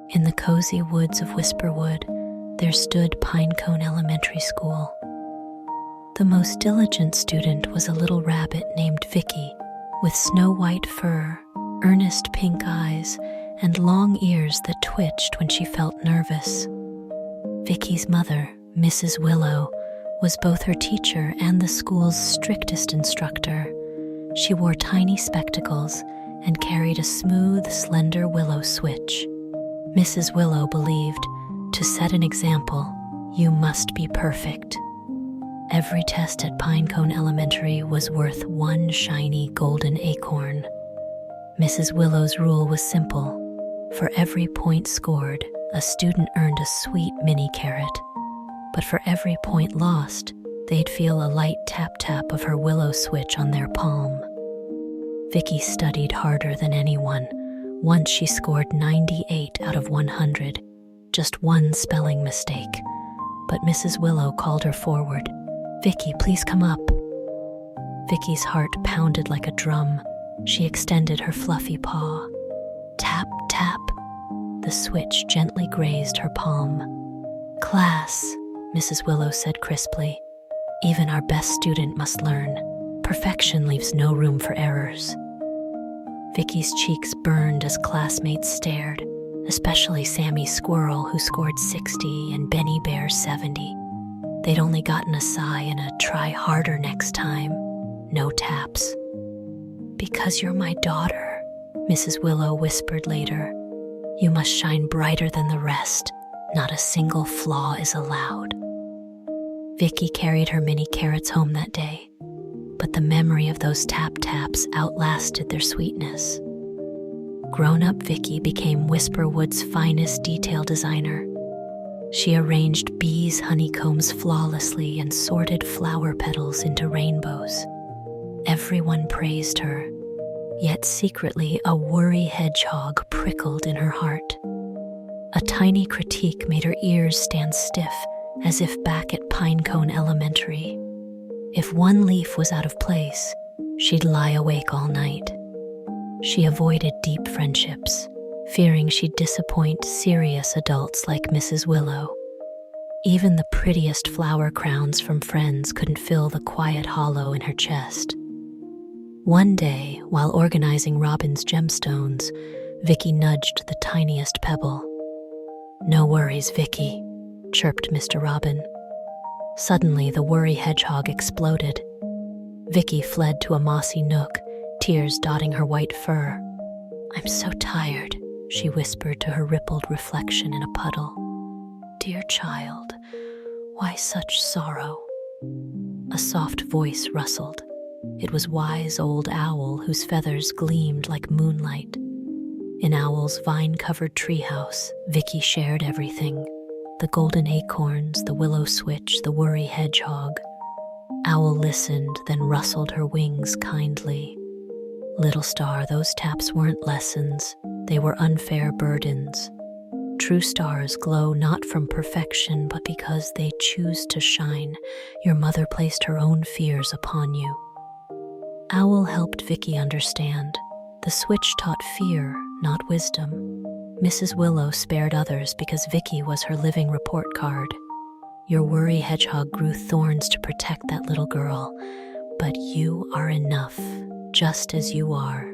In the cozy woods of Whisperwood, there stood Pinecone Elementary School. The most diligent student was a little rabbit named Vicky, with snow-white fur, earnest pink eyes, and long ears that twitched when she felt nervous. Vicky's mother, Mrs. Willow, was both her teacher and the school's strictest instructor. She wore tiny spectacles and carried a smooth, slender willow switch. Mrs. Willow believed, to set an example, you must be perfect. Every test at Pinecone Elementary was worth one shiny golden acorn. Mrs. Willow's rule was simple. For every point scored, a student earned a sweet mini carrot. But for every point lost, they'd feel a light tap-tap of her willow switch on their palm. Vicky studied harder than anyone. Once she scored 98 out of 100, just one spelling mistake. But Mrs. Willow called her forward. "Vicky, please come up." Vicky's heart pounded like a drum. She extended her fluffy paw. Tap, tap. The switch gently grazed her palm. "Class," Mrs. Willow said crisply, "even our best student must learn. Perfection leaves no room for errors." Vicky's cheeks burned as classmates stared, especially Sammy Squirrel, who scored 60, and Benny Bear 70. They'd only gotten a sigh and a "try harder next time." No taps. "Because you're my daughter," Mrs. Willow whispered later. "You must shine brighter than the rest. Not a single flaw is allowed." Vicky carried her mini carrots home that day, but the memory of those tap-taps outlasted their sweetness. Grown-up Vicky became Whisperwood's finest detail designer. She arranged bees' honeycombs flawlessly and sorted flower petals into rainbows. Everyone praised her, yet secretly a worry hedgehog prickled in her heart. A tiny critique made her ears stand stiff, as if back at Pinecone Elementary. If one leaf was out of place, she'd lie awake all night. She avoided deep friendships, fearing she'd disappoint serious adults like Mrs. Willow. Even the prettiest flower crowns from friends couldn't fill the quiet hollow in her chest. One day, while organizing Robin's gemstones, Vicky nudged the tiniest pebble. "No worries, Vicky," chirped Mr. Robin. Suddenly, the worry hedgehog exploded. Vicky fled to a mossy nook, tears dotting her white fur. "I'm so tired," she whispered to her rippled reflection in a puddle. "Dear child, why such sorrow?" A soft voice rustled. It was wise old Owl, whose feathers gleamed like moonlight. In Owl's vine-covered treehouse, Vicky shared everything: the golden acorns, the willow switch, the worry hedgehog. Owl listened, then rustled her wings kindly. "Little star, those taps weren't lessons. They were unfair burdens. True stars glow not from perfection, but because they choose to shine. Your mother placed her own fears upon you." Owl helped Vicky understand. The switch taught fear, not wisdom. Mrs. Willow spared others because Vicky was her living report card. Your worry hedgehog grew thorns to protect that little girl, but you are enough, just as you are.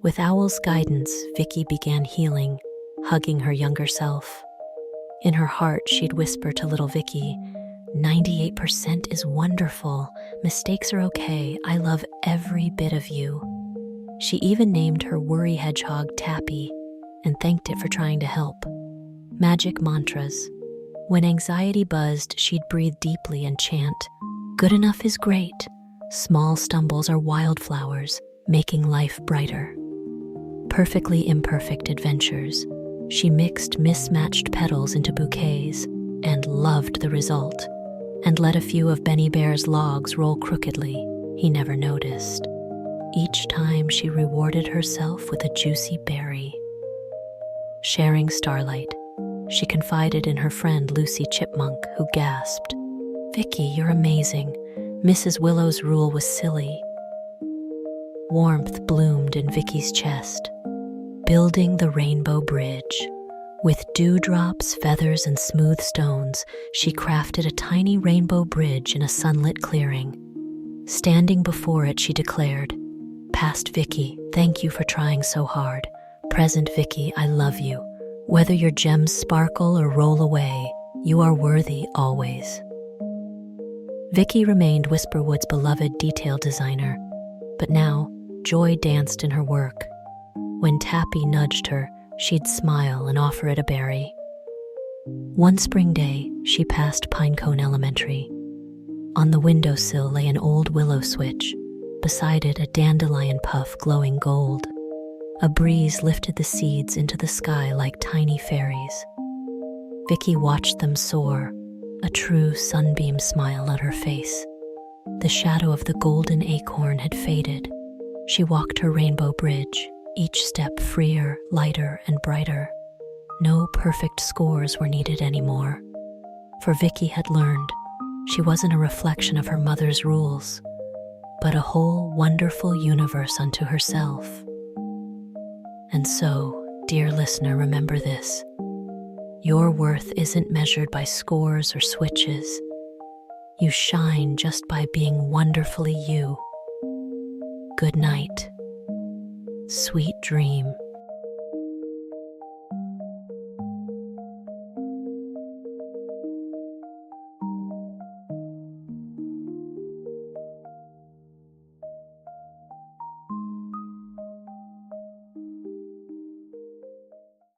With Owl's guidance, Vicky began healing, hugging her younger self. In her heart, she'd whisper to little Vicky, 98% is wonderful. Mistakes are okay. I love every bit of you." She even named her worry hedgehog Tappy and thanked it for trying to help. Magic mantras. When anxiety buzzed, she'd breathe deeply and chant, "Good enough is great. Small stumbles are wildflowers, making life brighter." Perfectly imperfect adventures. She mixed mismatched petals into bouquets and loved the result, and let a few of Benny Bear's logs roll crookedly. He never noticed. Each time she rewarded herself with a juicy berry. Sharing starlight, she confided in her friend Lucy Chipmunk, who gasped, "Vicky, you're amazing. Mrs. Willow's rule was silly." Warmth bloomed in Vicky's chest. building the rainbow bridge. With dewdrops, feathers, and smooth stones, she crafted a tiny rainbow bridge in a sunlit clearing. Standing before it, she declared, "Past Vicky, thank you for trying so hard. Present Vicky, I love you. Whether your gems sparkle or roll away, you are worthy always." Vicky remained Whisperwood's beloved detail designer, but now joy danced in her work. When Tappy nudged her, she'd smile and offer it a berry. One spring day, she passed Pinecone Elementary. On the windowsill lay an old willow switch, beside it a dandelion puff glowing gold. A breeze lifted the seeds into the sky like tiny fairies. Vicky watched them soar, a true sunbeam smile on her face. The shadow of the golden acorn had faded. She walked her rainbow bridge, each step freer, lighter, and brighter. No perfect scores were needed anymore, for Vicky had learned she wasn't a reflection of her mother's rules, but a whole wonderful universe unto herself. And so, dear listener, remember this. Your worth isn't measured by scores or switches. You shine just by being wonderfully you. Good night. Sweet dreams.